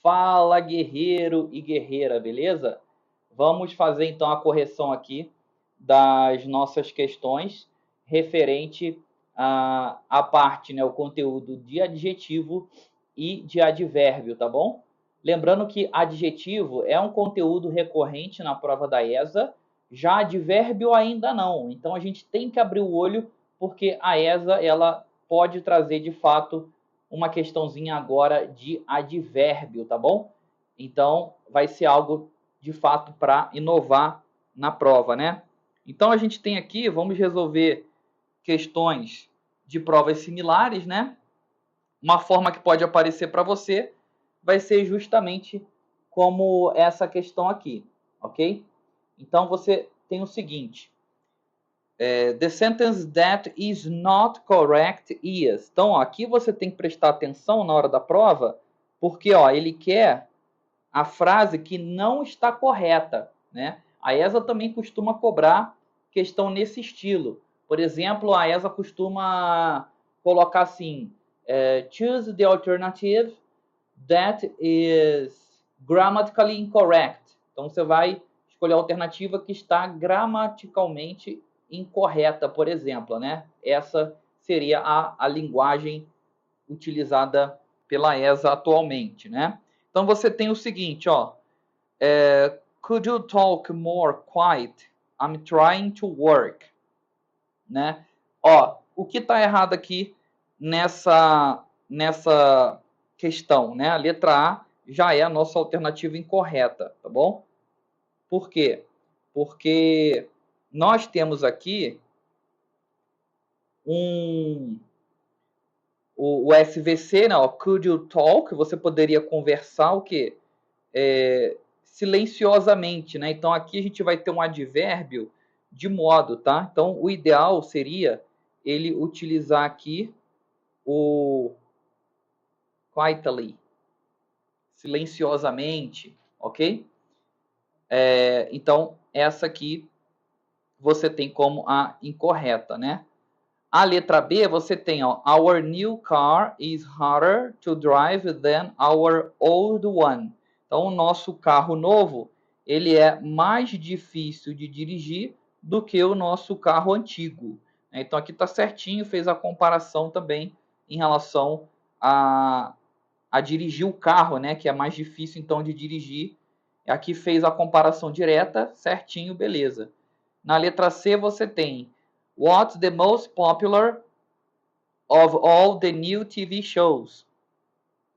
Fala, guerreiro e guerreira, beleza? Vamos fazer então a correção aqui das nossas questões referente à parte, né, o conteúdo de adjetivo e de advérbio, tá bom? Lembrando que adjetivo é um conteúdo recorrente na prova da ESA, já advérbio ainda não. Então a gente tem que abrir o olho porque a ESA ela pode trazer de fato uma questãozinha agora de advérbio, tá bom? Então vai ser algo de fato para inovar na prova, né? Então a gente tem aqui, vamos resolver questões de provas similares, né? Uma forma que pode aparecer para você vai ser justamente como essa questão aqui, ok? Então você tem o seguinte: the sentence that is not correct is. Então, ó, aqui você tem que prestar atenção na hora da prova, porque ó, ele quer a frase que não está correta, né? A ESA também costuma cobrar questão nesse estilo. Por exemplo, a ESA costuma colocar assim: choose the alternative that is grammatically incorrect. Então você vai escolher a alternativa que está gramaticalmente incorreta, por exemplo, né? Essa seria a linguagem utilizada pela ESA atualmente, né? Então você tem o seguinte, ó, could you talk more quiet? I'm trying to work, né? Ó, o que está errado aqui nessa questão, né? A letra A já é a nossa alternativa incorreta, tá bom? Por quê? Porque nós temos aqui o SVC, né? Ó, could you talk? Você poderia conversar o quê? Silenciosamente, né? Então aqui a gente vai ter um advérbio de modo, tá? Então o ideal seria ele utilizar aqui o quietly, silenciosamente, ok? Então essa aqui você tem como a incorreta, né? A letra B você tem, ó, our new car is harder to drive than our old one. Então o nosso carro novo ele é mais difícil de dirigir do que o nosso carro antigo. Então aqui está certinho, fez a comparação também em relação a dirigir o carro, né? Que é mais difícil então de dirigir. Aqui fez a comparação direta, certinho, beleza. Na letra C você tem what's the most popular of all the new TV shows?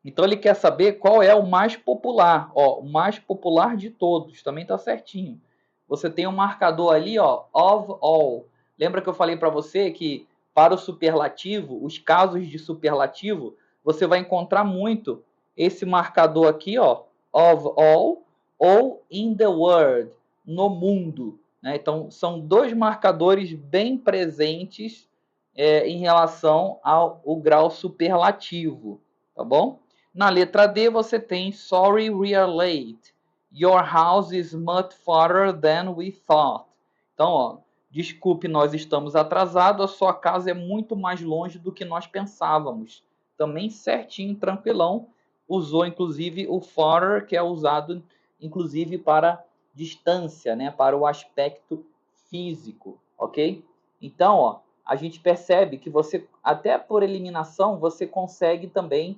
Então ele quer saber qual é o mais popular, ó, o mais popular de todos, também está certinho. Você tem um marcador ali, ó, of all. Lembra que eu falei para você que para o superlativo, os casos de superlativo, você vai encontrar muito esse marcador aqui, ó, of all ou in the world, no mundo, né? Então são dois marcadores bem presentes em relação ao grau superlativo, tá bom? Na letra D você tem sorry we are late. Your house is much farther than we thought. Então, ó, desculpe, nós estamos atrasados, a sua casa é muito mais longe do que nós pensávamos. Também certinho, tranquilão. Usou inclusive o farther, que é usado inclusive para distância, né, para o aspecto físico, ok? Então, ó, a gente percebe que você, até por eliminação, você consegue também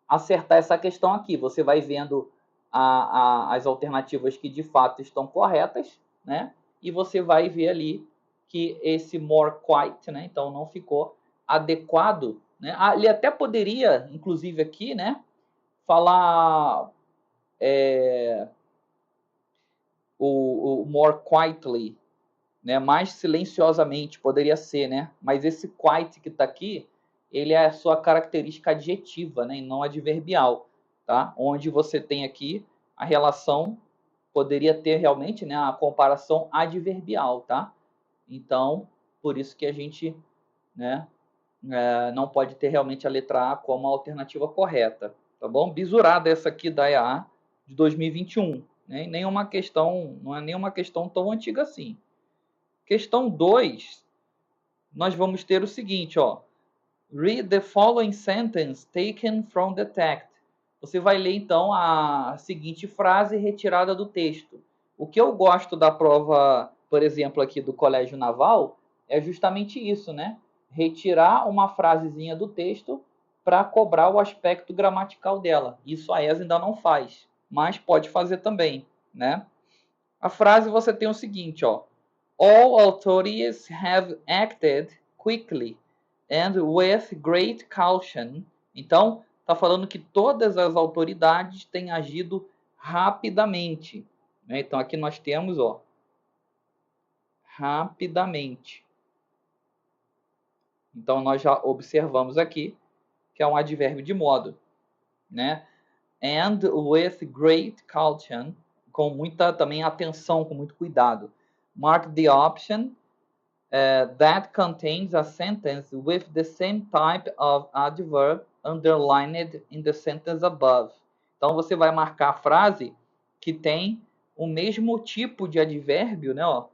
acertar essa questão aqui. Você vai vendo as alternativas que de fato estão corretas, né? E você vai ver ali que esse more quiet, né? Então não ficou adequado, né? Ele até poderia, inclusive aqui, né? Falar o more quietly, né? Mais silenciosamente poderia ser, né? Mas esse quiet que está aqui, ele é a sua característica adjetiva, né? E não adverbial, tá? Onde você tem aqui a relação, poderia ter realmente, né? A comparação adverbial, tá? Então, por isso que a gente, né? Não pode ter realmente a letra A como a alternativa correta, tá bom? Bisurada essa aqui da EA de 2021, né? Nenhuma questão, não é nenhuma questão tão antiga assim. Questão 2, nós vamos ter o seguinte, ó. Read the following sentence taken from the text. você vai ler então a seguinte frase retirada do texto. O que eu gosto da prova, por exemplo, aqui do Colégio Naval, é justamente isso, né? Retirar uma frasezinha do texto para cobrar o aspecto gramatical dela. Isso a ESA ainda não faz, mas pode fazer também, né? A frase você tem o seguinte, ó. All authorities have acted quickly and with great caution. Então, está falando que todas as autoridades têm agido rapidamente. Né? Então, aqui nós temos, ó, rapidamente. Então, nós já observamos aqui que é um advérbio de modo, né? And with great caution, com muita também atenção, com muito cuidado. Mark the option that contains a sentence with the same type of adverb underlined in the sentence above. Então você vai marcar a frase que tem o mesmo tipo de advérbio, né? Ó,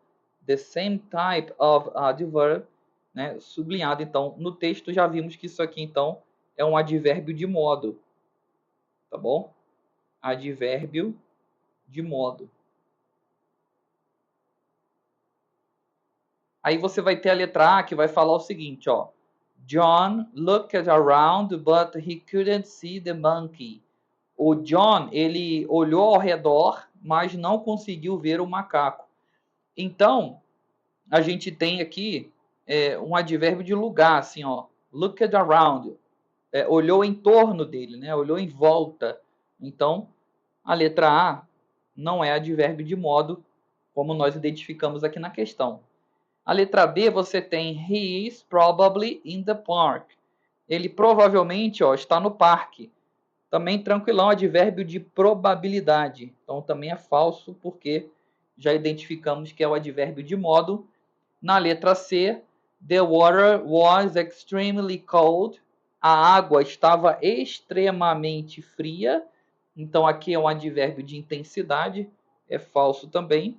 the same type of adverb, né? Sublinhado. Então no texto já vimos que isso aqui então é um advérbio de modo, tá bom? Advérbio de modo. Aí você vai ter a letra A que vai falar o seguinte, ó. John looked around, but he couldn't see the monkey. O John, ele olhou ao redor, mas não conseguiu ver o macaco. Então, a gente tem aqui um advérbio de lugar, assim, ó. Looked around. Olhou em torno dele, né? Olhou em volta. Então, a letra A não é advérbio de modo, como nós identificamos aqui na questão. A letra B você tem he is probably in the park. Ele provavelmente está no parque. Também tranquilão, advérbio de probabilidade. Então também é falso porque já identificamos que é o advérbio de modo. Na letra C, the water was extremely cold. A água estava extremamente fria. Então aqui é um advérbio de intensidade. É falso também.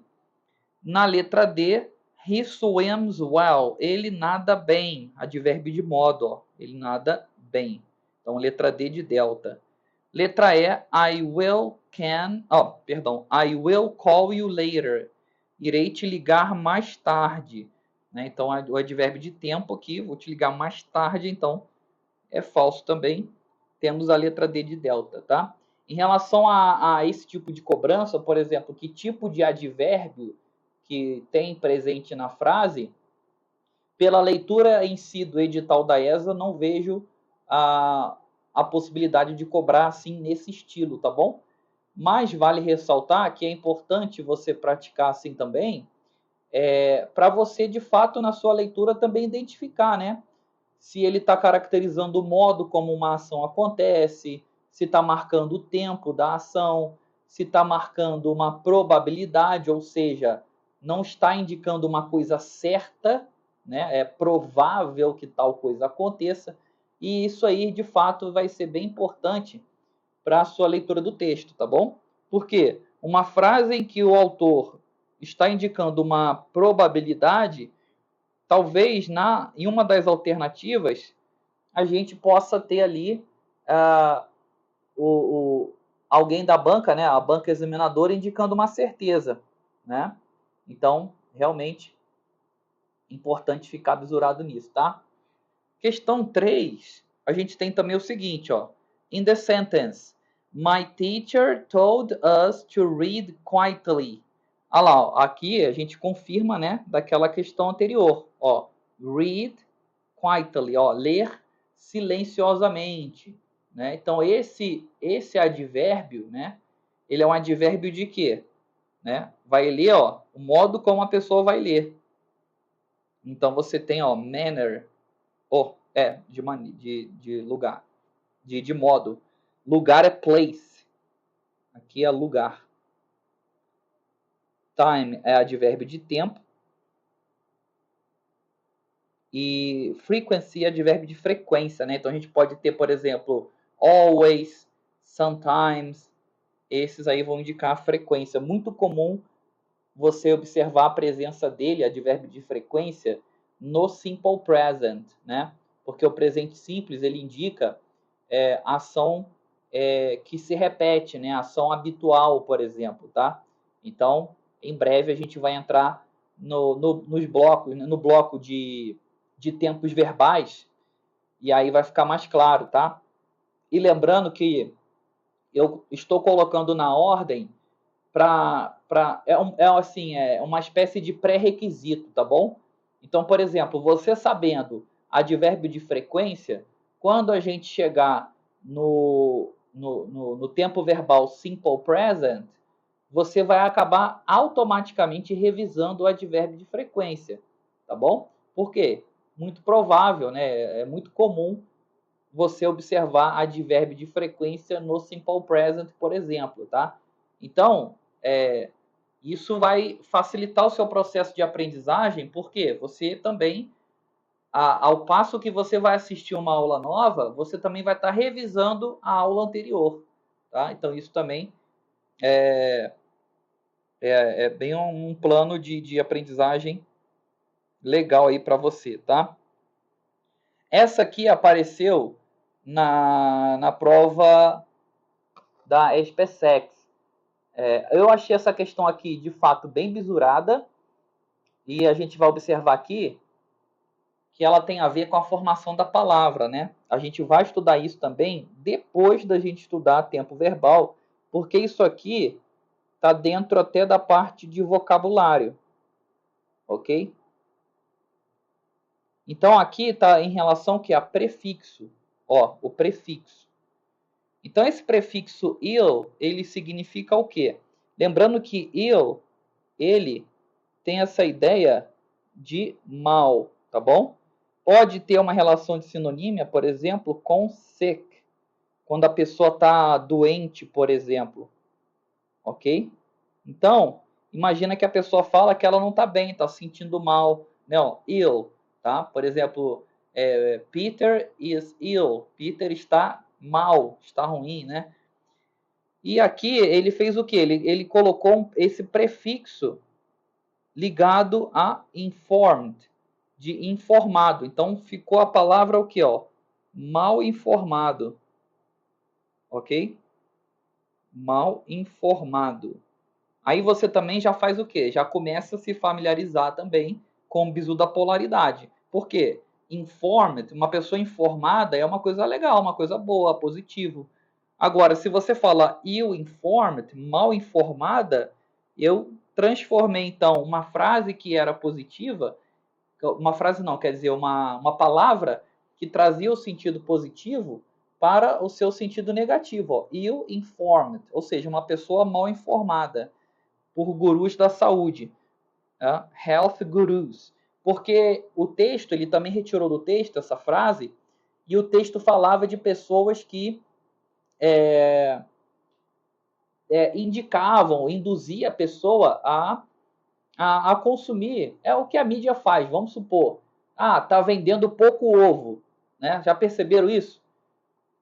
Na letra D, he swims well. Ele nada bem. Advérbio de modo. Ó. Ele nada bem. Então, letra D de delta. Letra E, I will call you later. Irei te ligar mais tarde. Né? Então, o advérbio de tempo aqui, vou te ligar mais tarde, então é falso também. Temos a letra D de delta, tá? Em relação a esse tipo de cobrança, por exemplo, que tipo de advérbio que tem presente na frase, pela leitura em si do edital da ESA, não vejo a possibilidade de cobrar assim nesse estilo, tá bom? Mas vale ressaltar que é importante você praticar assim também, para você, de fato, na sua leitura também identificar, né? Se ele está caracterizando o modo como uma ação acontece, se está marcando o tempo da ação, se está marcando uma probabilidade, ou seja, não está indicando uma coisa certa, né? É provável que tal coisa aconteça. E isso aí, de fato, vai ser bem importante para a sua leitura do texto, tá bom? Porque uma frase em que o autor está indicando uma probabilidade, talvez em uma das alternativas a gente possa ter ali uh, alguém da banca, né, a banca examinadora, indicando uma certeza, né? Então, realmente, importante ficar visurado nisso, tá? Questão 3, a gente tem também o seguinte, ó. In the sentence, my teacher told us to read quietly. Olha lá, ó, aqui a gente confirma, né, daquela questão anterior, ó. Read quietly, ó, ler silenciosamente, né? Então esse advérbio, né, ele é um advérbio de quê? Né? Vai ler, ó, o modo como a pessoa vai ler. Então você tem, ó, manner, de lugar, de modo. Lugar é place. Aqui é lugar. Time é advérbio de tempo. E frequency é advérbio de frequência, né? Então a gente pode ter, por exemplo, always, sometimes. Esses aí vão indicar a frequência. Muito comum você observar a presença dele, advérbio de frequência, no simple present, né? Porque o presente simples ele indica ação que se repete, né? Ação habitual, por exemplo, tá? Então, em breve a gente vai entrar nos blocos, no bloco de tempos verbais, e aí vai ficar mais claro, tá? E lembrando que eu estou colocando na ordem é uma espécie de pré-requisito, tá bom? Então, por exemplo, você sabendo advérbio de frequência, quando a gente chegar no tempo verbal simple present, você vai acabar automaticamente revisando o advérbio de frequência, tá bom? Por quê? Muito provável, né? É muito comum você observar advérbio de frequência no simple present, por exemplo, tá? Então, isso vai facilitar o seu processo de aprendizagem, porque você também, ao passo que você vai assistir uma aula nova, você também vai estar revisando a aula anterior, tá? Então, isso também é bem um plano de aprendizagem legal aí para você, tá? Essa aqui apareceu na prova da SPSEX. Eu achei essa questão aqui, de fato, bem bisurada, e a gente vai observar aqui que ela tem a ver com a formação da palavra, né? A gente vai estudar isso também depois da gente estudar tempo verbal, porque isso aqui está dentro até da parte de vocabulário, ok? Então aqui está em relação que a prefixo, ó, o prefixo. Então esse prefixo il, ele significa o quê? Lembrando que il, ele tem essa ideia de mal, tá bom? Pode ter uma relação de sinonímia, por exemplo, com sick, quando a pessoa está doente, por exemplo, ok? Então, imagina que a pessoa fala que ela não está bem, está se sentindo mal, não, ill, tá? Por exemplo, Peter is ill, Peter está mal, está ruim, né? E aqui ele fez o que? Ele colocou esse prefixo ligado a informed, de informado. Então ficou a palavra o que, ó? Mal informado, ok? Mal informado. Aí você também já faz o quê? Já começa a se familiarizar também com o bizu da polaridade. Por quê? Informed, uma pessoa informada é uma coisa legal, uma coisa boa, positivo. Agora, se você fala ill-informed, mal informada, eu transformei então uma frase que era positiva, uma frase não, quer dizer, uma palavra que trazia o sentido positivo para o seu sentido negativo. Ill-informed, ou seja, uma pessoa mal informada, por gurus da saúde, health gurus. Porque o texto, ele também retirou do texto essa frase, e o texto falava de pessoas que indicavam, induzia a pessoa a consumir. É o que a mídia faz, vamos supor. Tá vendendo pouco ovo. Né? Já perceberam isso?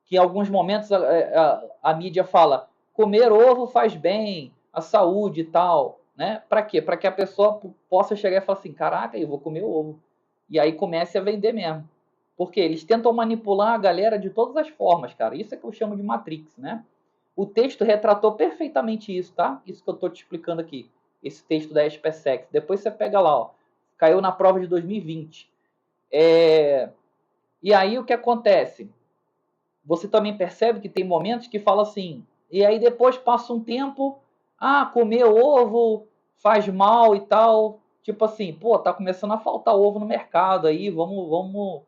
Que em alguns momentos a mídia fala, comer ovo faz bem, a saúde e tal. Né? Para quê? Para que a pessoa possa chegar e falar assim, caraca, eu vou comer ovo. E aí comece a vender mesmo. Porque eles tentam manipular a galera de todas as formas, cara. Isso é que eu chamo de Matrix, né? O texto retratou perfeitamente isso, tá? Isso que eu tô te explicando aqui. Esse texto da SPSEX. Depois você pega lá, ó. Caiu na prova de 2020. E aí o que acontece? Você também percebe que tem momentos que fala assim, e aí depois passa um tempo, comer ovo faz mal e tal. Tipo assim, pô, tá começando a faltar ovo no mercado aí, vamos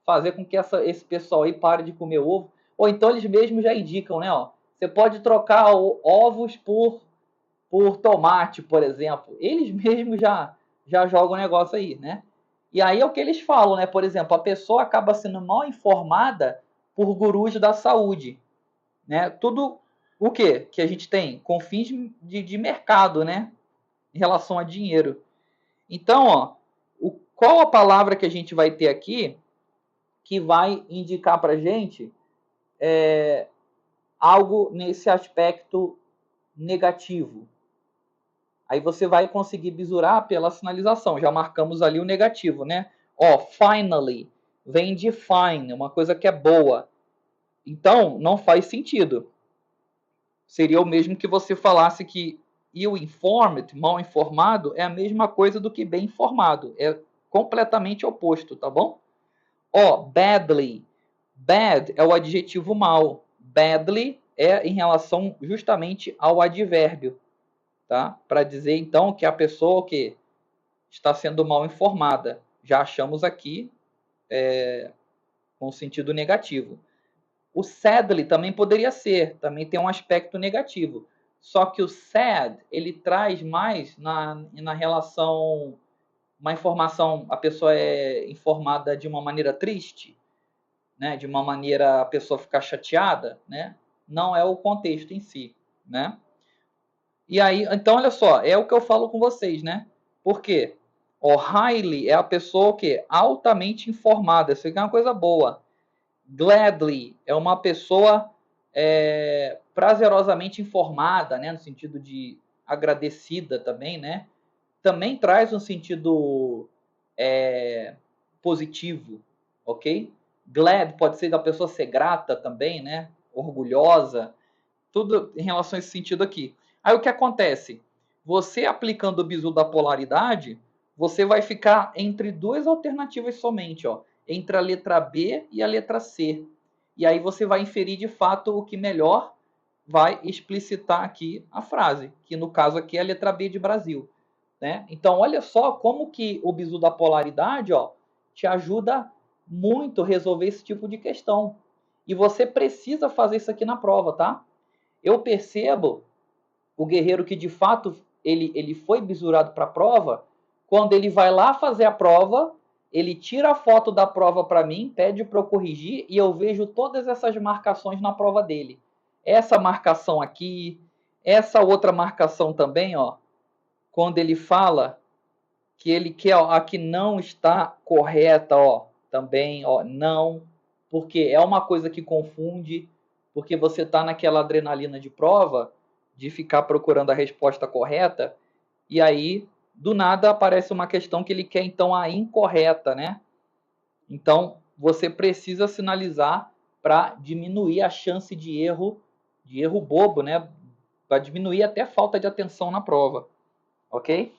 fazer com que esse pessoal aí pare de comer ovo. Ou então eles mesmos já indicam, né? Ó, você pode trocar ovos por tomate, por exemplo. Eles mesmos já jogam o negócio aí, né? E aí é o que eles falam, né? Por exemplo, a pessoa acaba sendo mal informada por gurus da saúde, né? Tudo o quê? Que a gente tem com fins de mercado, né? Em relação a dinheiro. Então, ó, qual a palavra que a gente vai ter aqui que vai indicar para a gente algo nesse aspecto negativo? Aí você vai conseguir bisurar pela sinalização. Já marcamos ali o negativo, né? Ó, finally, vem de fine, uma coisa que é boa. Então, não faz sentido. Seria o mesmo que você falasse que ill-informed, mal informado, é a mesma coisa do que bem informado. É completamente oposto, tá bom? Ó, badly. Bad é o adjetivo mal. Badly é em relação justamente ao advérbio, tá? Para dizer então que a pessoa que está sendo mal informada. Já achamos aqui com sentido negativo. O sadly também poderia ser, também tem um aspecto negativo. Só que o sad, ele traz mais na relação, uma informação, a pessoa é informada de uma maneira triste, né? De uma maneira a pessoa ficar chateada, né? Não é o contexto em si, né? E aí, então olha só, é o que eu falo com vocês, né? Por quê? O highly é a pessoa que altamente informada, isso aqui é uma coisa boa. Gladly é uma pessoa prazerosamente informada, né? No sentido de agradecida também, né? Também traz um sentido positivo, ok? Glad pode ser da pessoa ser grata também, né? Orgulhosa, tudo em relação a esse sentido aqui. Aí o que acontece? Você aplicando o bizu da polaridade, você vai ficar entre duas alternativas somente, ó, entre a letra B e a letra C. E aí você vai inferir de fato o que melhor vai explicitar aqui a frase, que no caso aqui é a letra B de Brasil, né? Então olha só como que o bizu da polaridade, ó, te ajuda muito a resolver esse tipo de questão. E você precisa fazer isso aqui na prova, tá? Eu percebo o guerreiro que de fato ele foi bisurado para a prova, quando ele vai lá fazer a prova, ele tira a foto da prova para mim, pede para eu corrigir e eu vejo todas essas marcações na prova dele. Essa marcação aqui, essa outra marcação também, ó, quando ele fala que ele quer, ó, a que não está correta, ó, também, ó, não, porque é uma coisa que confunde, porque você está naquela adrenalina de prova, de ficar procurando a resposta correta, e aí, do nada, aparece uma questão que ele quer, então, a incorreta, né? Então, você precisa sinalizar para diminuir a chance de erro bobo, né? Para diminuir até falta de atenção na prova, ok?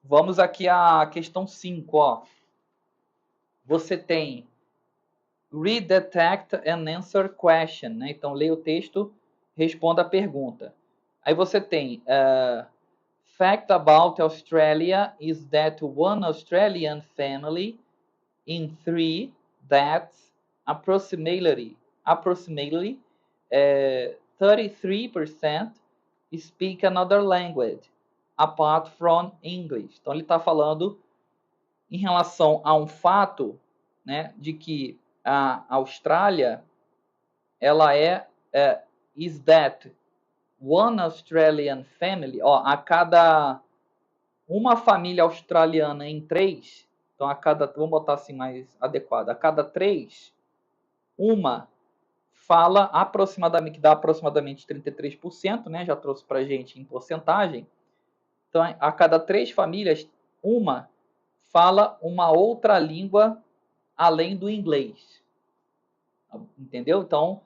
Vamos aqui à questão 5, ó. Você tem read, detect and answer question, né? Então, leia o texto, responda a pergunta. Aí você tem fact about Australia is that one Australian family in 3 deaths approximately 33% speak another language apart from English. Então ele está falando em relação a um fato, né, de que a Austrália ela is that one Australian family, ó, a cada uma família australiana em 3, então a cada, vamos botar assim mais adequado, a cada 3, uma fala aproximadamente, que dá aproximadamente 33%, né, já trouxe pra gente em porcentagem. Então, a cada 3 famílias, uma fala uma outra língua além do inglês. Entendeu? Então,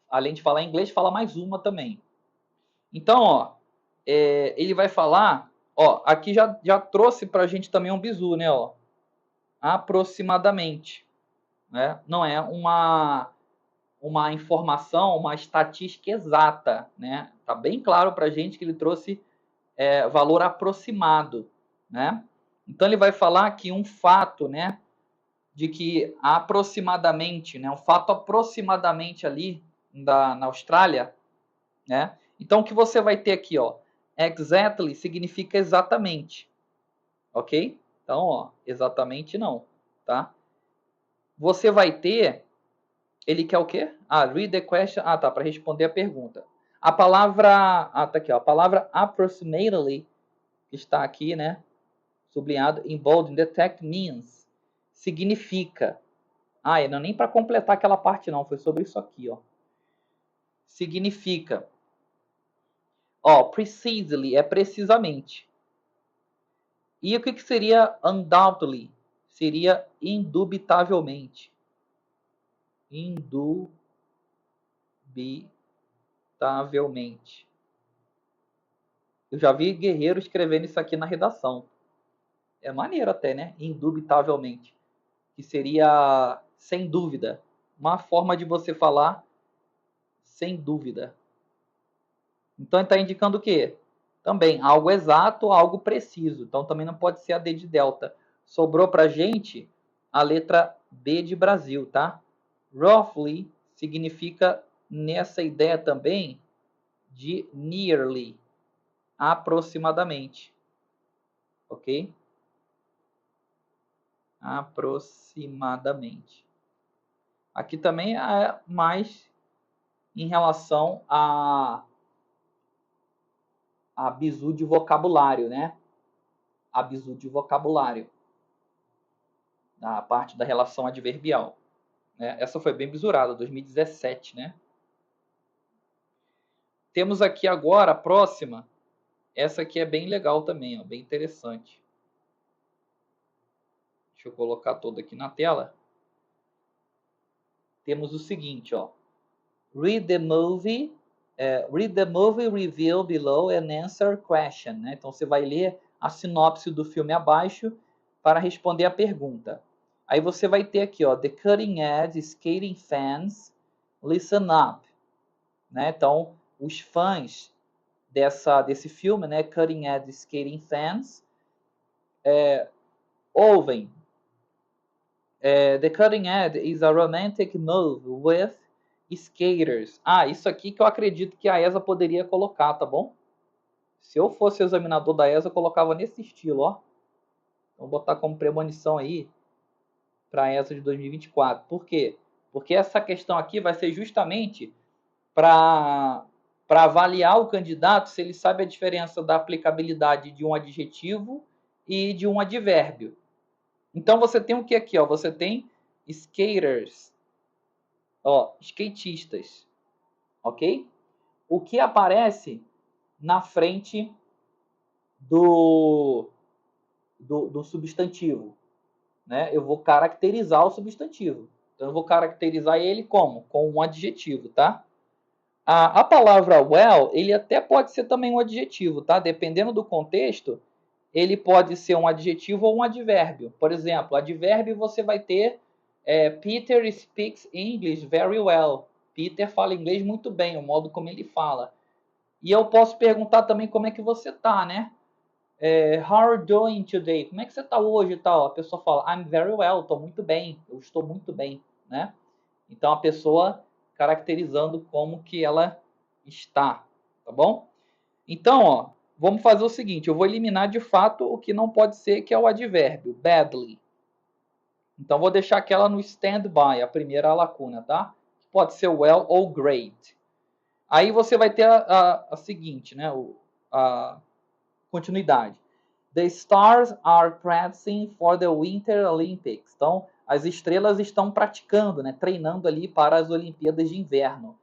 além de falar inglês, fala mais uma também. Então, ó, ele vai falar, ó, aqui já trouxe pra gente também um bizu, né, ó, aproximadamente, né? Não é uma informação, uma estatística exata, né? Tá bem claro pra gente que ele trouxe valor aproximado, né? Então ele vai falar aqui um fato, né, de que aproximadamente, né, um fato aproximadamente ali na Austrália, né? Então o que você vai ter aqui, ó, exactly significa exatamente, ok? Então, ó, exatamente não, tá? Você vai ter, ele quer o quê? Read the question. Tá, para responder a pergunta. A palavra, tá aqui, ó, a palavra approximately, que está aqui, né, sublinhado em bold, detect means, significa. Não, nem para completar aquela parte não, foi sobre isso aqui, ó. Significa. Ó, precisely é precisamente. E o que seria undoubtedly? Seria indubitavelmente. Indubitavelmente. Eu já vi guerreiro escrevendo isso aqui na redação. É maneiro até, né? Indubitavelmente. Que seria sem dúvida. Uma forma de você falar sem dúvida. Então ele está indicando o quê? Também algo exato, algo preciso. Então também não pode ser a D de delta. Sobrou pra gente a letra B de Brasil, tá? Roughly significa nessa ideia também de nearly, aproximadamente. Ok? Aproximadamente. Aqui também é mais em relação a bizu de vocabulário, né? A bizu de vocabulário. A parte da relação adverbial. Né? Essa foi bem bisurada, 2017, né? Temos aqui agora a próxima. Essa aqui é bem legal também, ó, bem interessante. Deixa eu colocar toda aqui na tela. Temos o seguinte, ó. Read the movie review below and answer question. Né? Então você vai ler a sinopse do filme abaixo para responder a pergunta. Aí você vai ter aqui, ó, The Cutting Edge Skating Fans Listen Up. Né? Então, os fãs desse filme, né, Cutting Edge Skating Fans, ouvem. The Cutting Edge is a romantic move with skaters. Ah, isso aqui que eu acredito que a ESA poderia colocar, tá bom? Se eu fosse examinador da ESA, eu colocava nesse estilo, ó. Vou botar como premonição aí para a ESA de 2024. Por quê? Porque essa questão aqui vai ser justamente para avaliar o candidato se ele sabe a diferença da aplicabilidade de um adjetivo e de um advérbio. Então você tem o que aqui? Ó? Você tem skaters, ó, skatistas, ok? O que aparece na frente do substantivo? Né? Eu vou caracterizar o substantivo. Então eu vou caracterizar ele como? Com um adjetivo, tá? A palavra well, ele até pode ser também um adjetivo, tá? Dependendo do contexto, ele pode ser um adjetivo ou um advérbio. Por exemplo, advérbio você vai ter Peter speaks English very well. Peter fala inglês muito bem, o modo como ele fala. E eu posso perguntar também como é que você tá, né? How are you doing today? Como é que você tá hoje e tal? A pessoa fala, I'm very well, tô muito bem, eu estou muito bem, né? Então a pessoa caracterizando como que ela está, tá bom? Então, ó, vamos fazer o seguinte, eu vou eliminar de fato o que não pode ser, que é o advérbio, badly. Então vou deixar aquela no standby, a primeira lacuna, tá? Pode ser well ou great. Aí você vai ter a seguinte, né? A continuidade. The stars are practicing for the Winter Olympics. Então, as estrelas estão praticando, né? Treinando ali para as Olimpíadas de Inverno.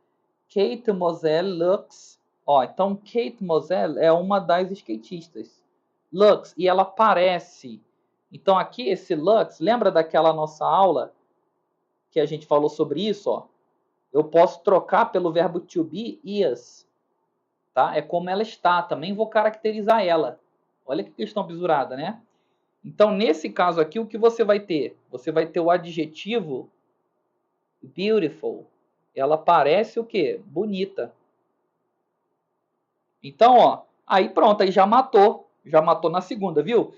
Kate Moselle looks... Ó, então, Kate Moselle é uma das skatistas. Looks, e ela parece. Então, aqui, esse looks, lembra daquela nossa aula que a gente falou sobre isso? Ó? Eu posso trocar pelo verbo to be, is. Tá? É como ela está. Também vou caracterizar ela. Olha que questão bisurada, né? Então, nesse caso aqui, o que você vai ter? Você vai ter o adjetivo beautiful. Ela parece o quê? Bonita. Então, ó, aí pronto, aí já matou. Já matou na segunda, viu?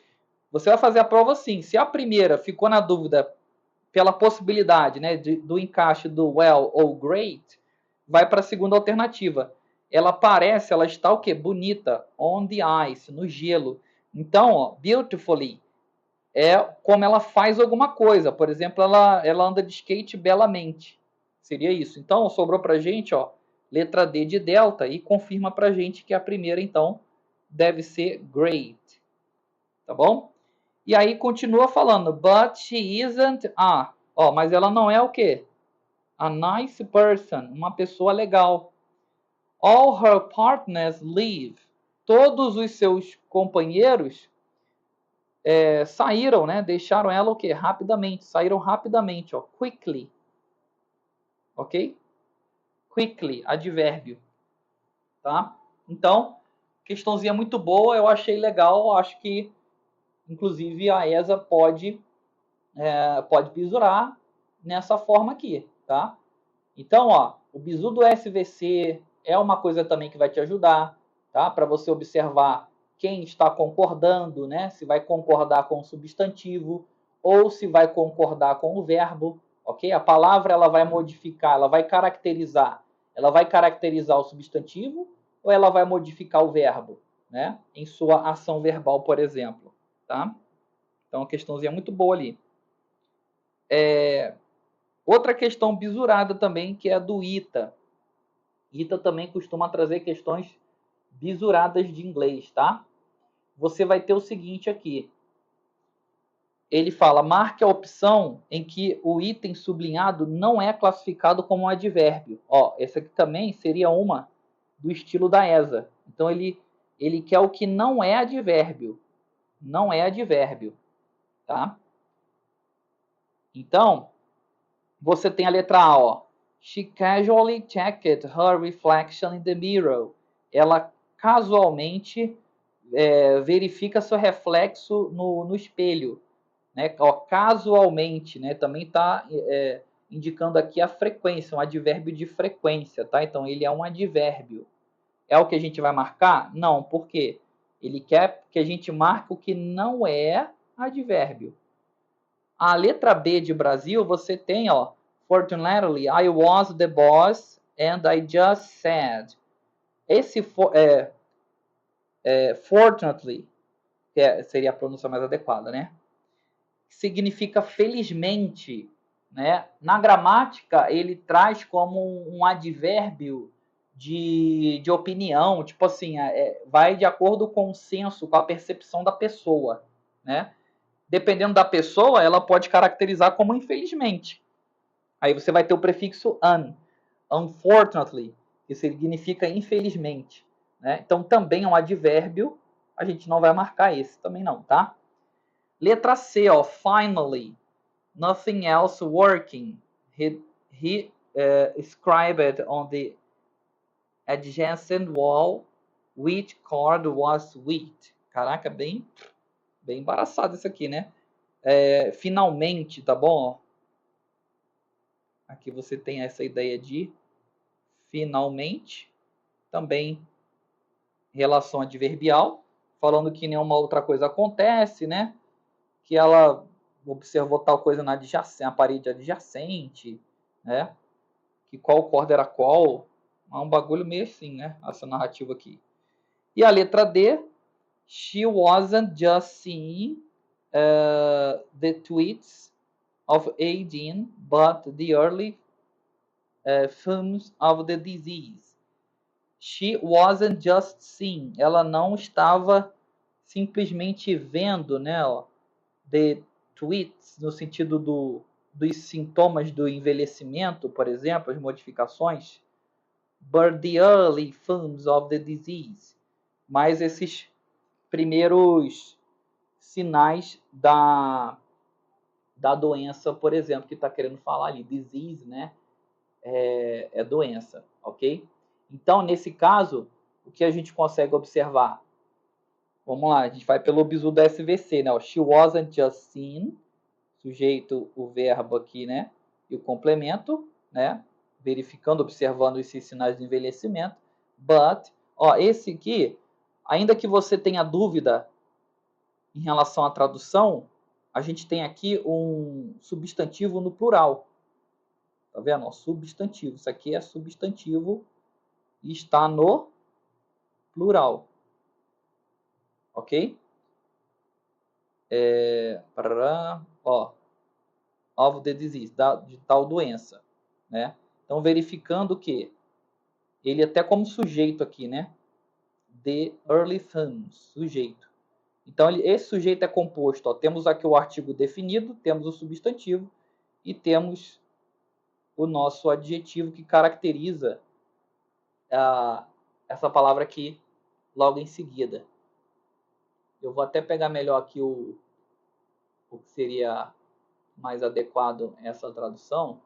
Você vai fazer a prova assim. Se a primeira ficou na dúvida pela possibilidade, né, do encaixe do well ou great, vai para a segunda alternativa. Ela parece, ela está o quê? Bonita. On the ice, no gelo. Então, ó, beautifully é como ela faz alguma coisa. Por exemplo, ela anda de skate belamente. Seria isso. Então, sobrou pra gente, ó, letra D de delta e confirma pra gente que a primeira, então, deve ser great. Tá bom? E aí continua falando, but she isn't a. Ó, mas ela não é o quê? A nice person, uma pessoa legal. All her partners leave. Todos os seus companheiros saíram, né? Deixaram ela o quê? Rapidamente. Saíram rapidamente, ó. Quickly. ok? Quickly, advérbio, tá? Então, questãozinha muito boa, eu achei legal, acho que, inclusive, a ESA pode bisurar nessa forma aqui, tá? Então, ó, o bizu do SVC é uma coisa também que vai te ajudar, tá? Para você observar quem está concordando, né? Se vai concordar com o substantivo ou se vai concordar com o verbo, ok? A palavra ela vai modificar, ela vai caracterizar o substantivo ou ela vai modificar o verbo, né? Em sua ação verbal, por exemplo, tá? Então, uma questãozinha muito boa ali. Outra questão bisurada também, que é a do ITA. ITA também costuma trazer questões bisuradas de inglês, tá? Você vai ter o seguinte aqui. Ele fala, marque a opção em que o item sublinhado não é classificado como um advérbio. Ó, essa aqui também seria uma do estilo da ESA. Então, ele quer o que não é advérbio. Não é advérbio, tá? Então, você tem a letra A, ó. She casually checked her reflection in the mirror. Ela casualmente verifica seu reflexo no espelho, né? Ó, casualmente, né? Também está indicando aqui a frequência, um advérbio de frequência, tá? Então ele é um advérbio. É o que a gente vai marcar? Não, por quê? Ele quer que a gente marque o que não é advérbio. A letra B de Brasil, você tem, ó, fortunately, I was the boss and I just said. Esse fortunately, que seria a pronúncia mais adequada, né? Significa felizmente, né? Na gramática, ele traz como um advérbio de opinião, tipo assim, vai de acordo com o senso, com a percepção da pessoa, né? Dependendo da pessoa, ela pode caracterizar como infelizmente. Aí você vai ter o prefixo unfortunately, que significa infelizmente, né? Então também é um advérbio, a gente não vai marcar esse também não, tá? Letra C, ó, finally, nothing else working. He scribed on the adjacent wall which card was which. Caraca, bem embaraçado isso aqui, né? Finalmente, tá bom? Aqui você tem essa ideia de finalmente, também relação adverbial, falando que nenhuma outra coisa acontece, né? Que ela observou tal coisa na parede adjacente, né? Que qual corda era qual. É um bagulho meio assim, né? Essa narrativa aqui. E a letra D, she wasn't just seeing the tweets of Aideen, but the early fumes of the disease. She wasn't just seeing. Ela não estava simplesmente vendo, né? Ó, the tweets, no sentido dos sintomas do envelhecimento, por exemplo, as modificações. But the early fumes of the disease. Mas esses primeiros sinais da doença, por exemplo, que está querendo falar ali. Disease, né? É doença, ok? Então, nesse caso, o que a gente consegue observar? Vamos lá, a gente vai pelo bizu do SVC, né? O she wasn't just seen, sujeito, o verbo aqui, né? E o complemento, né? Verificando, observando esses sinais de envelhecimento. But, ó, esse aqui, ainda que você tenha dúvida em relação à tradução, a gente tem aqui um substantivo no plural. Tá vendo? Ó, substantivo. Isso aqui é substantivo e está no plural. Ok? Ó, of the disease, de tal doença, né? Então, verificando que ele até como sujeito aqui, né? The early thumbs, sujeito. Então, esse sujeito é composto, ó, temos aqui o artigo definido, temos o substantivo e temos o nosso adjetivo que caracteriza essa palavra aqui logo em seguida. Eu vou até pegar melhor aqui o que seria mais adequado a essa tradução.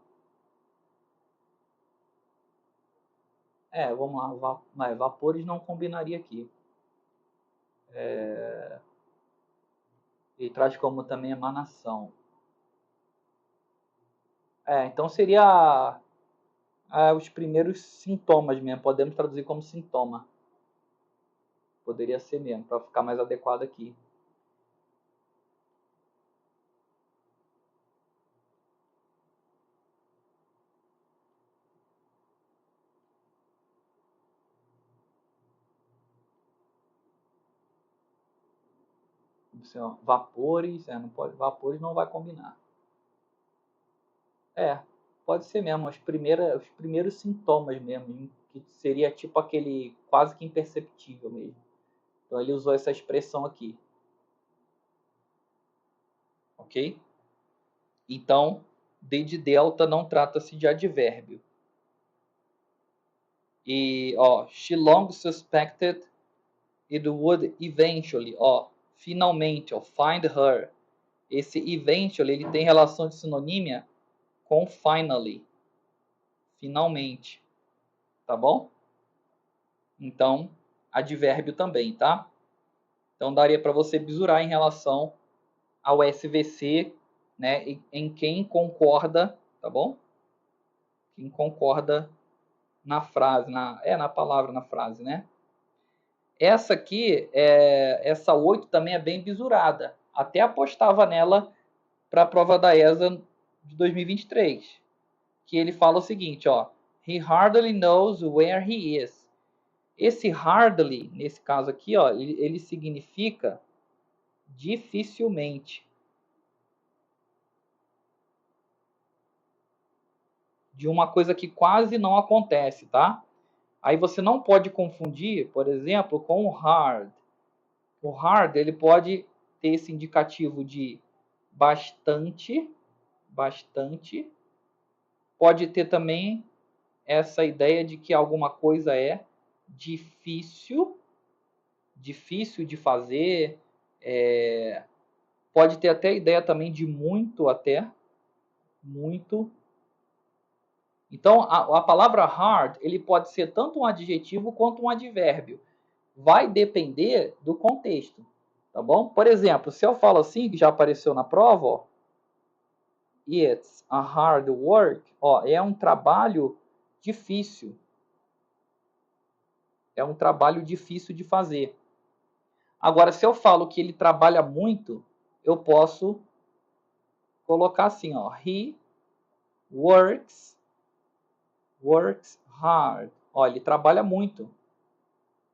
Vamos lá. Vapores não combinaria aqui. Ele traz como também emanação. Então seria os primeiros sintomas mesmo. Podemos traduzir como sintoma. Poderia ser mesmo, para ficar mais adequado aqui. Vapores, não pode, vapores não vai combinar. Pode ser mesmo, os primeiros sintomas mesmo, que seria tipo aquele quase que imperceptível mesmo. Então ele usou essa expressão aqui. Ok? Então, D de delta não trata-se de advérbio. E, she long suspected it would eventually, finalmente, find her. Esse eventually, ele tem relação de sinonímia com finally. Finalmente. Tá bom? Então, advérbio também, tá? Então, daria para você bisurar em relação ao SVC, né, em quem concorda, tá bom? Quem concorda na frase, na palavra, na frase, né? Essa aqui, essa 8 também é bem bisurada. Até apostava nela para a prova da ESA de 2023. Que ele fala o seguinte, He hardly knows where he is. Esse hardly, nesse caso aqui, ele significa dificilmente. De uma coisa que quase não acontece, tá? Aí você não pode confundir, por exemplo, com o hard. O hard, ele pode ter esse indicativo de bastante, bastante. Pode ter também essa ideia de que alguma coisa é difícil, difícil de fazer. Pode ter até ideia também de muito até, muito. Então, a palavra hard, ele pode ser tanto um adjetivo quanto um advérbio. Vai depender do contexto, tá bom? Por exemplo, se eu falo assim, que já apareceu na prova, it's a hard work, é um trabalho difícil. É um trabalho difícil de fazer. Agora, se eu falo que ele trabalha muito, eu posso colocar assim, he works hard. Ele trabalha muito.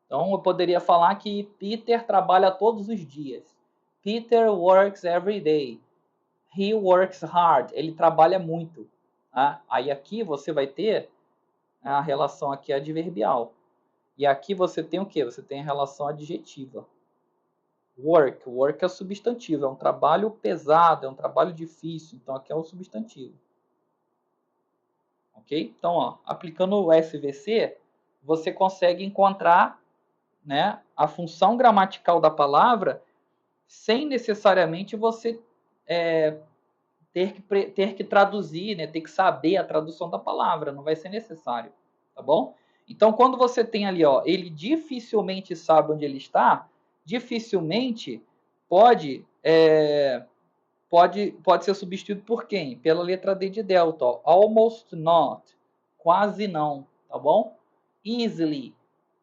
Então, eu poderia falar que Peter trabalha todos os dias. Peter works every day. He works hard. Ele trabalha muito. Tá? Aí aqui você vai ter a relação aqui adverbial. E aqui você tem o quê? Você tem a relação adjetiva. Work. Work é o substantivo. É um trabalho pesado, é um trabalho difícil. Então aqui é o substantivo. Ok? Então, aplicando o SVC, você consegue encontrar, né, a função gramatical da palavra sem necessariamente você ter que traduzir, né, ter que saber a tradução da palavra, não vai ser necessário, tá bom? Então, quando você tem ali, ele dificilmente sabe onde ele está, dificilmente pode ser substituído por quem? Pela letra D de delta, almost not, quase não, tá bom? Easily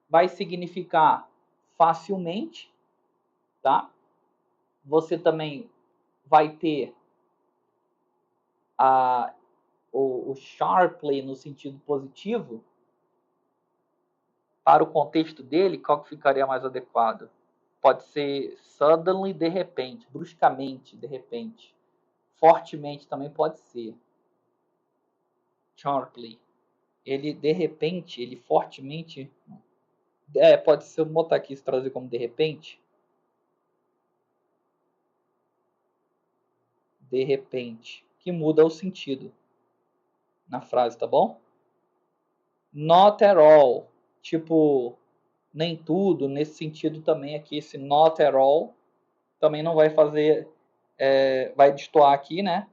vai significar facilmente, tá? Você também vai ter o sharply no sentido positivo. Para o contexto dele, qual que ficaria mais adequado? Pode ser suddenly, de repente, bruscamente, de repente. Fortemente também pode ser. Sharply. Ele, de repente, ele fortemente... pode ser, vou botar aqui, se traduzir como de repente. De repente. Que muda o sentido na frase, tá bom? Not at all. Tipo, nem tudo, nesse sentido também aqui, esse not at all, também não vai fazer, vai destoar aqui, né?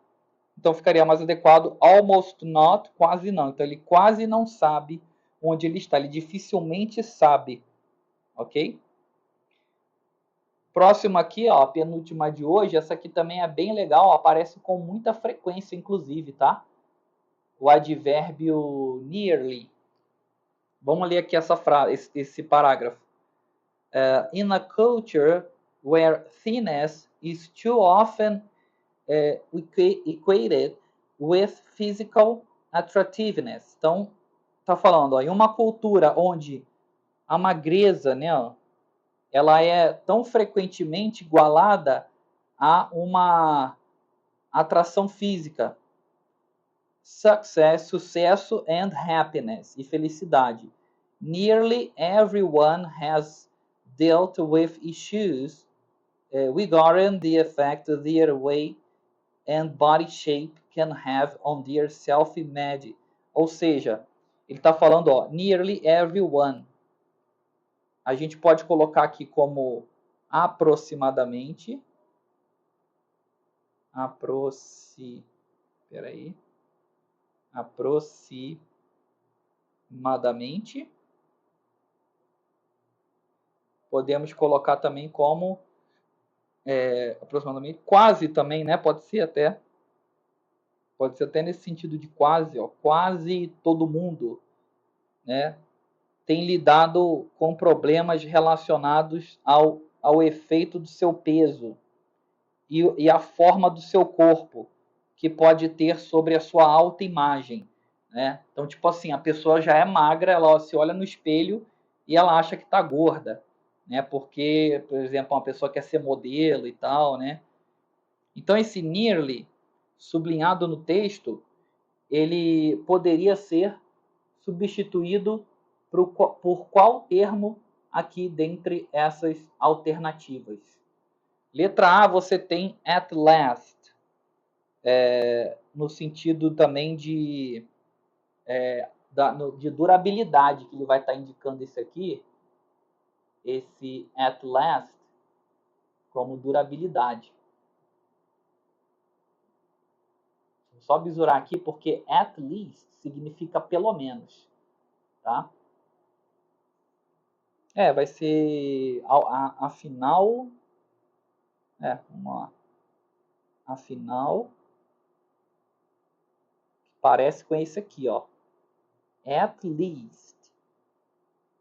Então ficaria mais adequado almost not, quase não. Então ele quase não sabe onde ele está. Ele dificilmente sabe, ok? Próximo aqui, ó, a penúltima de hoje, essa aqui também é bem legal, aparece com muita frequência, inclusive, tá? O advérbio nearly. Vamos ler aqui essa frase, esse parágrafo. In a culture where thinness is too often equated with physical attractiveness. Então, tá falando, ó, em uma cultura onde a magreza, né, ó, ela é tão frequentemente igualada a uma atração física. Sucesso and happiness, e felicidade. Nearly everyone has dealt with issues regarding the effect their weight and body shape can have on their self-image. Ou seja, ele está falando, ó, nearly everyone. A gente pode colocar aqui como aproximadamente. Aproximadamente. Podemos colocar também como aproximadamente, quase também, né? Pode ser até nesse sentido de quase, ó, quase todo mundo, né, tem lidado com problemas relacionados ao efeito do seu peso e a forma do seu corpo que pode ter sobre a sua autoimagem, né? Então, tipo assim, a pessoa já é magra, ela se olha no espelho e ela acha que está gorda, né? Porque, por exemplo, uma pessoa quer ser modelo e tal, né? Então, esse nearly, sublinhado no texto, ele poderia ser substituído por qual termo aqui dentre essas alternativas? Letra A, você tem at last, no sentido também de durabilidade, que ele vai estar indicando esse aqui, esse at last, como durabilidade. Só bisurar aqui porque at least significa pelo menos, tá? Vai ser afinal. Vamos lá. Afinal, parece com esse aqui, ó. At least.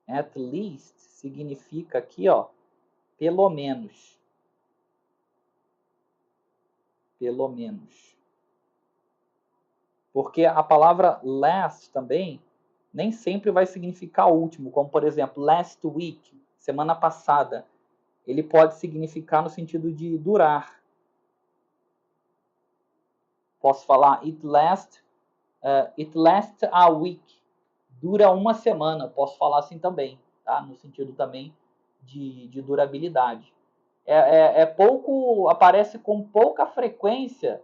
At least significa aqui, ó, pelo menos. Pelo menos. Porque a palavra last também nem sempre vai significar último, como por exemplo, last week, semana passada. Ele pode significar no sentido de durar. Posso falar it lasts a week. Dura uma semana, posso falar assim também, tá? No sentido também de durabilidade. Aparece com pouca frequência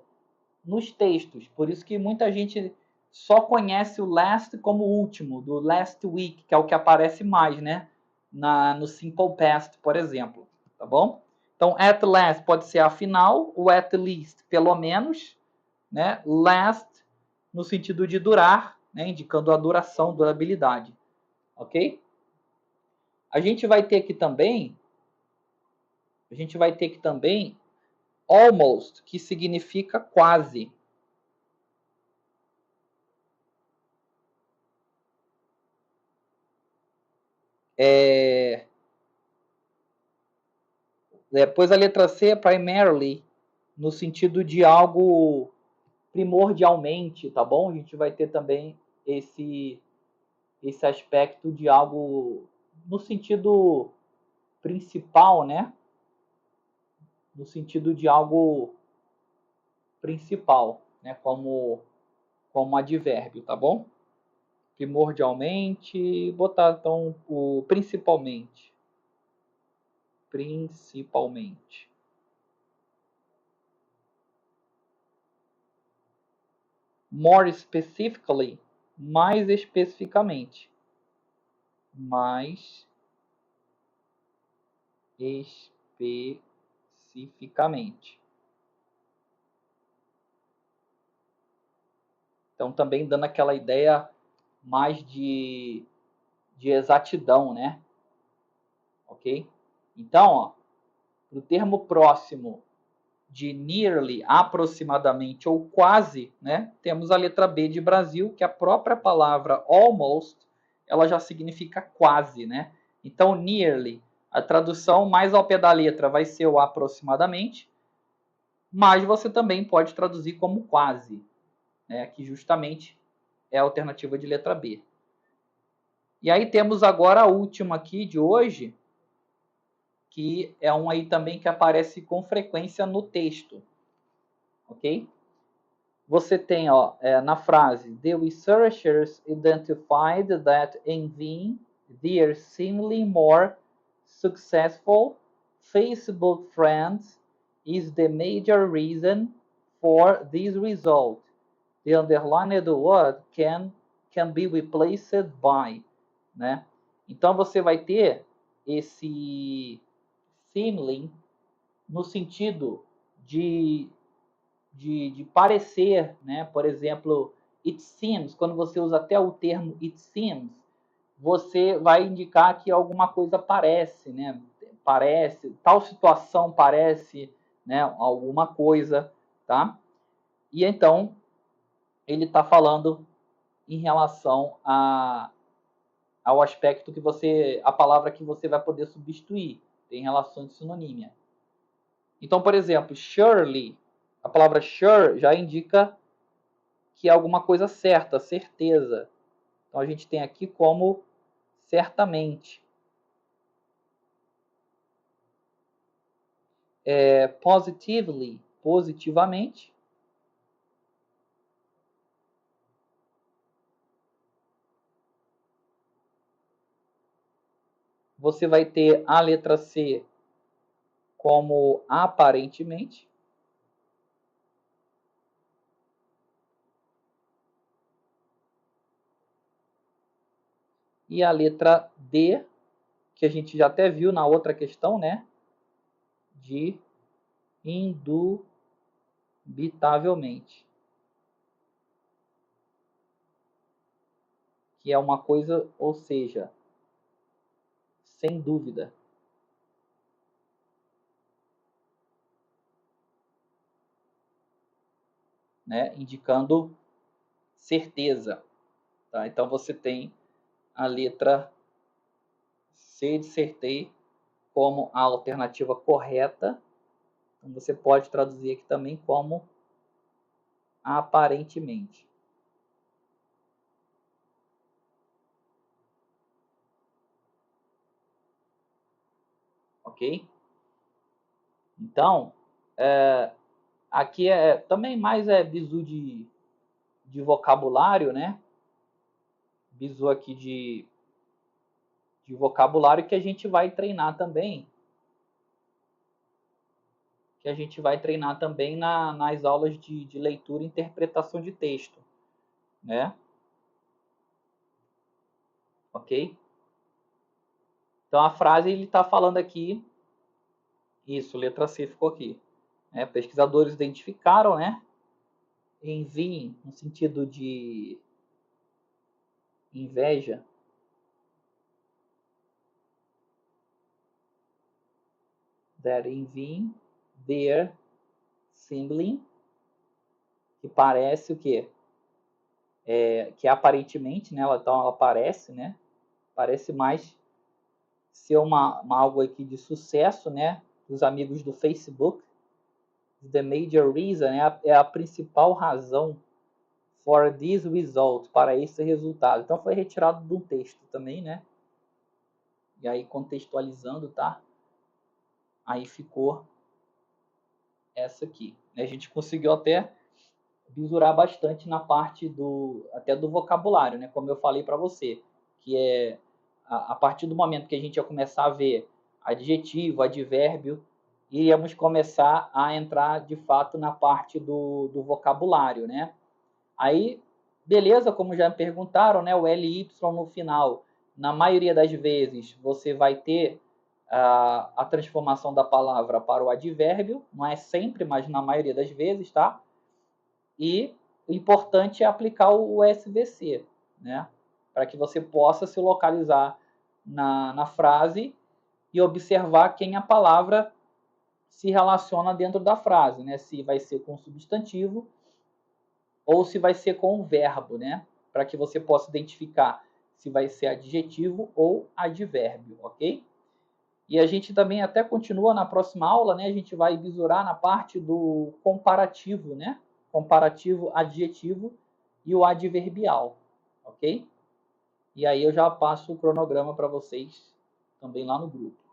nos textos, por isso que muita gente só conhece o last como último, do last week, que é o que aparece mais, né? No simple past, por exemplo, tá bom? Então, at last pode ser afinal, o at least, pelo menos, né? Last, no sentido de durar, né? Indicando a duração, durabilidade, ok? A gente vai ter aqui também almost, que significa quase. Depois a letra C é primarily, no sentido de algo primordialmente, tá bom? A gente vai ter também esse aspecto de algo no sentido principal, né? No sentido de algo principal, né? Como advérbio, tá bom? Primordialmente, botar então o principalmente. Principalmente. More specifically, mais especificamente. Mais especificamente. Então, também dando aquela ideia mais de de exatidão, né? Ok? Então, ó, o termo próximo de nearly, aproximadamente ou quase, né? Temos a letra B de Brasil, que a própria palavra almost, ela já significa quase, né? Então, nearly, a tradução mais ao pé da letra vai ser o aproximadamente, mas você também pode traduzir como quase, né? Que justamente é a alternativa de letra B. E aí temos agora a última aqui de hoje, que é um aí também que aparece com frequência no texto, ok? Você tem na frase, the researchers identified that envying their seemingly more successful Facebook friends is the major reason for this result. The underlined word can be replaced by, né? Então você vai ter esse seemingly no sentido de parecer, né? Por exemplo, it seems, quando você usa até o termo it seems, você vai indicar que alguma coisa parece, né? Parece, tal situação parece, né? Alguma coisa, tá? E então, ele está falando em relação ao aspecto que você, a palavra que você vai poder substituir, tem relação de sinonímia. Então, por exemplo, surely, a palavra sure já indica que é alguma coisa certa, certeza. Então a gente tem aqui como certamente. Positively, positivamente. Você vai ter a letra C como aparentemente. E a letra D, que a gente já até viu na outra questão, né? De indubitavelmente. Que é uma coisa, ou seja, sem dúvida. Né? Indicando certeza. Tá? Então você tem a letra C de certei como a alternativa correta. Então você pode traduzir aqui também como aparentemente. Ok? Então, aqui também mais bizu de vocabulário, né? Bizu aqui de vocabulário que a gente vai treinar também. Que a gente vai treinar também nas aulas de leitura e interpretação de texto, né? Ok? Então a frase ele está falando aqui, isso, letra C ficou aqui. Pesquisadores identificaram, né? Enviem no sentido de inveja. That envying their sibling, que parece o quê? Que aparentemente, né? Então ela parece, né? Parece mais ser uma algo aqui de sucesso, né? Dos amigos do Facebook. The major reason é a principal razão for this result, para esse resultado. Então foi retirado de um texto também, né? E aí contextualizando, tá? Aí ficou essa aqui. A gente conseguiu até bisurar bastante na parte até do vocabulário, né? Como eu falei para você, que é a partir do momento que a gente ia começar a ver adjetivo, advérbio, iríamos começar a entrar de fato na parte do vocabulário, né? Aí, beleza, como já me perguntaram, né? O LY no final, na maioria das vezes, você vai ter a transformação da palavra para o advérbio, não é sempre, mas na maioria das vezes, tá? E o importante é aplicar o SVC, né? para que você possa se localizar na frase e observar quem a palavra se relaciona dentro da frase, né? Se vai ser com substantivo ou se vai ser com o verbo, né? Para que você possa identificar se vai ser adjetivo ou advérbio, ok? E a gente também até continua na próxima aula, né? A gente vai bisurar na parte do comparativo, né? Comparativo adjetivo e o adverbial, ok? E aí eu já passo o cronograma para vocês também lá no grupo.